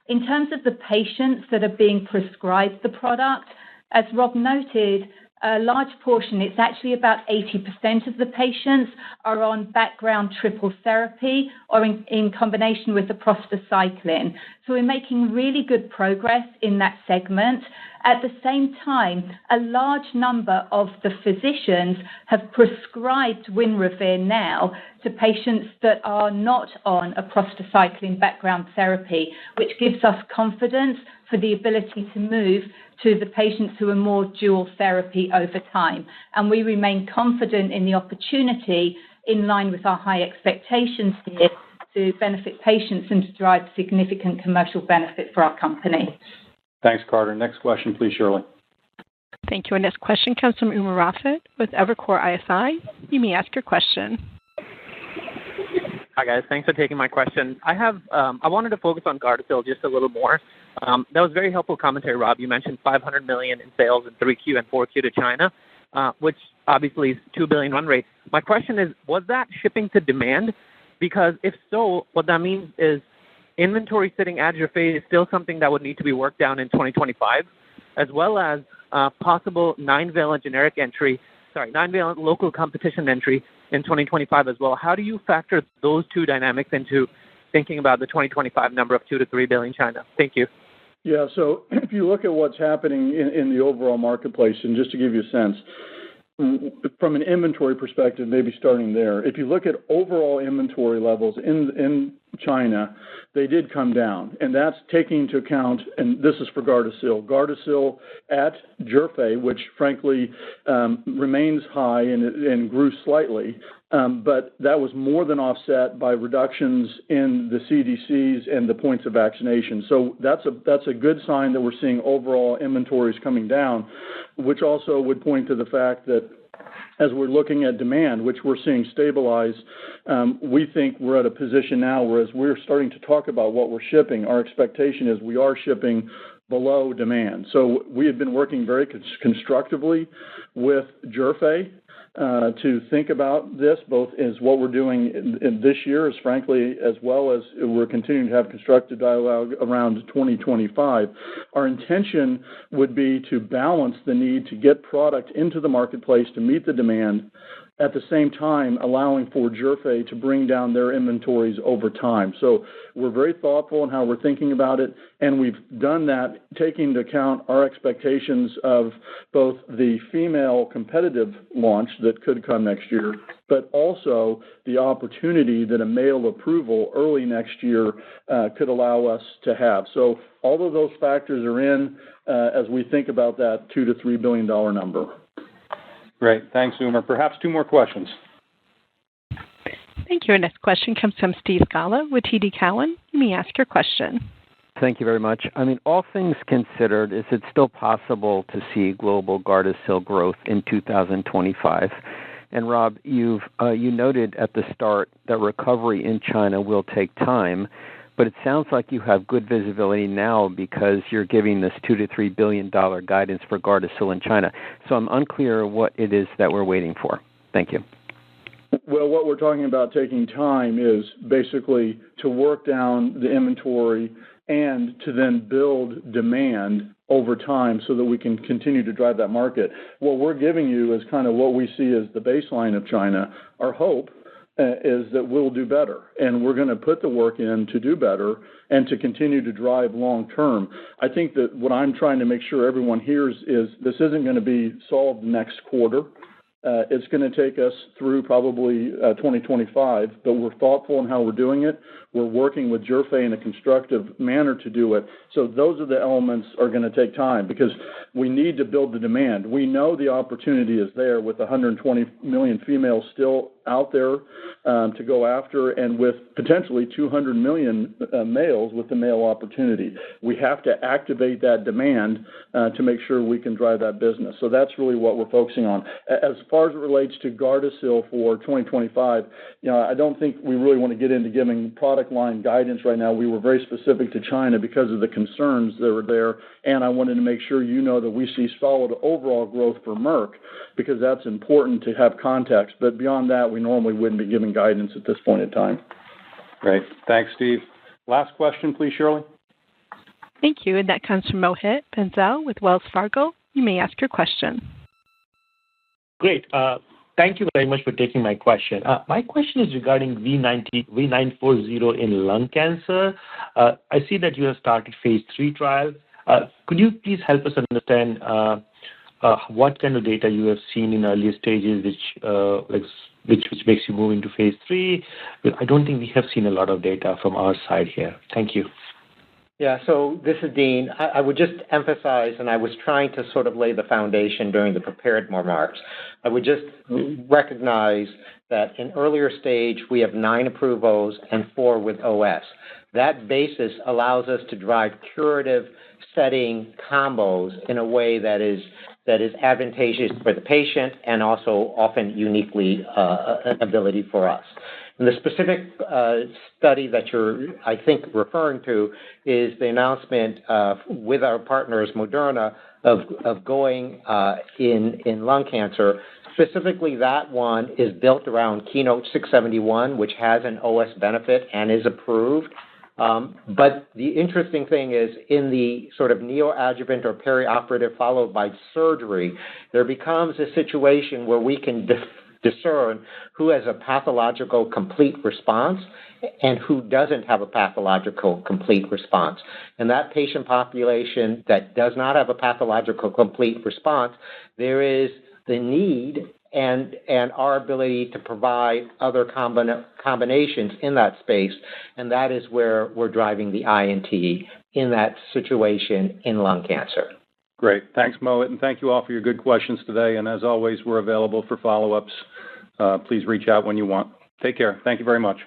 D: In terms of the patients that are being prescribed the product, as Rob noted, a large portion, it's actually about 80% of the patients are on background triple therapy or in combination with the prostacyclin. So we're making really good progress in that segment. At the same time, a large number of the physicians have prescribed Winrevair now to patients that are not on a prostacyclin background therapy, which gives us confidence for the ability to move to the patients who are more dual therapy over time. And we remain confident in the opportunity in line with our high expectations here to benefit patients and to drive significant commercial benefit for our company.
B: Thanks, Carter. Next question, please, Shirley.
A: Thank you. Our next question comes from Umer Raffat with Evercore ISI. You may ask your question.
G: Hi, guys. Thanks for taking my question. I wanted to focus on Gardasil just a little more. That was very helpful commentary, Rob. You mentioned $500 million in sales in 3Q and 4Q to China, which obviously is $2 billion run rate. My question is, was that shipping to demand? Because if so, what that means is inventory sitting at Zhifei is still something that would need to be worked down in 2025, as well as possible 9-valent local competition entry in 2025 as well. How do you factor those two dynamics into thinking about the 2025 number of 2 to 3 billion China? Thank you.
C: Yeah, so if you look at what's happening in the overall marketplace, and just to give you a sense, from an inventory perspective, maybe starting there, if you look at overall inventory levels in China, they did come down, and that's taking into account, and this is for Gardasil. Gardasil at Zhifei, which frankly remains high and grew slightly, but that was more than offset by reductions in the CDCs and the points of vaccination. So that's a good sign that we're seeing overall inventories coming down, which also would point to the fact that as we're looking at demand, which we're seeing stabilize, we think we're at a position now where as we're starting to talk about what we're shipping, our expectation is we are shipping below demand. So we have been working very constructively with Zhifei to think about this, both as what we're doing in this year, as frankly, as well as we're continuing to have constructive dialogue around 2025. Our intention would be to balance the need to get product into the marketplace to meet the demand, at the same time allowing for Zhifei to bring down their inventories over time. So we're very thoughtful in how we're thinking about it, and we've done that taking into account our expectations of both the female competitive launch that could come next year, but also the opportunity that a male approval early next year could allow us to have. So all of those factors are in as we think about that $2 to $3 billion number.
B: Great. Thanks, Umer. Perhaps two more questions.
A: Thank you. Our next question comes from Steve Scala with TD Cowen. You may ask your question.
N: Thank you very much. I mean, all things considered, is it still possible to see global Gardasil growth in 2025? And Rob, you noted at the start that recovery in China will take time, but it sounds like you have good visibility now because you're giving this $2 to $3 billion guidance for Gardasil in China. So I'm unclear what it is that we're waiting for. Thank you.
C: Well, what we're talking about taking time is basically to work down the inventory and to then build demand over time so that we can continue to drive that market. What we're giving you is kind of what we see as the baseline of China. Our hope is that we'll do better, and we're going to put the work in to do better and to continue to drive long term. I think that what I'm trying to make sure everyone hears is this isn't going to be solved next quarter. It's going to take us through probably 2025, but we're thoughtful in how we're doing it. We're working with Zhifei in a constructive manner to do it. So those are the elements are going to take time because we need to build the demand. We know the opportunity is there with 120 million females still out there to go after, and with potentially 200 million males with the male opportunity. We have to activate that demand to make sure we can drive that business. So that's really what we're focusing on. As far as it relates to Gardasil for 2025, I don't think we really want to get into giving product line guidance right now. We were very specific to China because of the concerns that were there, and I wanted to make sure you know that we see solid overall growth for Merck because that's important to have context. But beyond that, we normally wouldn't be giving guidance at this point in time.
B: Great. Thanks, Steve. Last question, please, Shirley.
A: Thank you. And that comes from Mohit Bansal with Wells Fargo. You may ask your question.
O: Great. Thank you very much for taking my question. My question is regarding V940 in lung cancer. I see that you have started phase 3 trial. Could you please help us understand what kind of data you have seen in earlier stages which makes you move into phase 3? I don't think we have seen a lot of data from our side here. Thank you.
E: Yeah, so this is Dean. I would just emphasize, and I was trying to sort of lay the foundation during the prepared remarks, I would just recognize that in earlier stage, we have 9 approvals and 4 with OS. That basis allows us to drive curative setting combos in a way that is advantageous for the patient and also often uniquely an ability for us. And the specific study that you're, I think, referring to is the announcement with our partners, Moderna, of going in lung cancer. Specifically, that one is built around Keynote 671, which has an OS benefit and is approved But the interesting thing is in the sort of neoadjuvant or perioperative followed by surgery, there becomes a situation where we can discern who has a pathological complete response and who doesn't have a pathological complete response. And that patient population that does not have a pathological complete response, there is the need and our ability to provide other combinations in that space, and that is where we're driving the INT in that situation in lung cancer.
B: Great. Thanks, Mohit, and thank you all for your good questions today. And as always, we're available for follow-ups. Please reach out when you want. Take care. Thank you very much.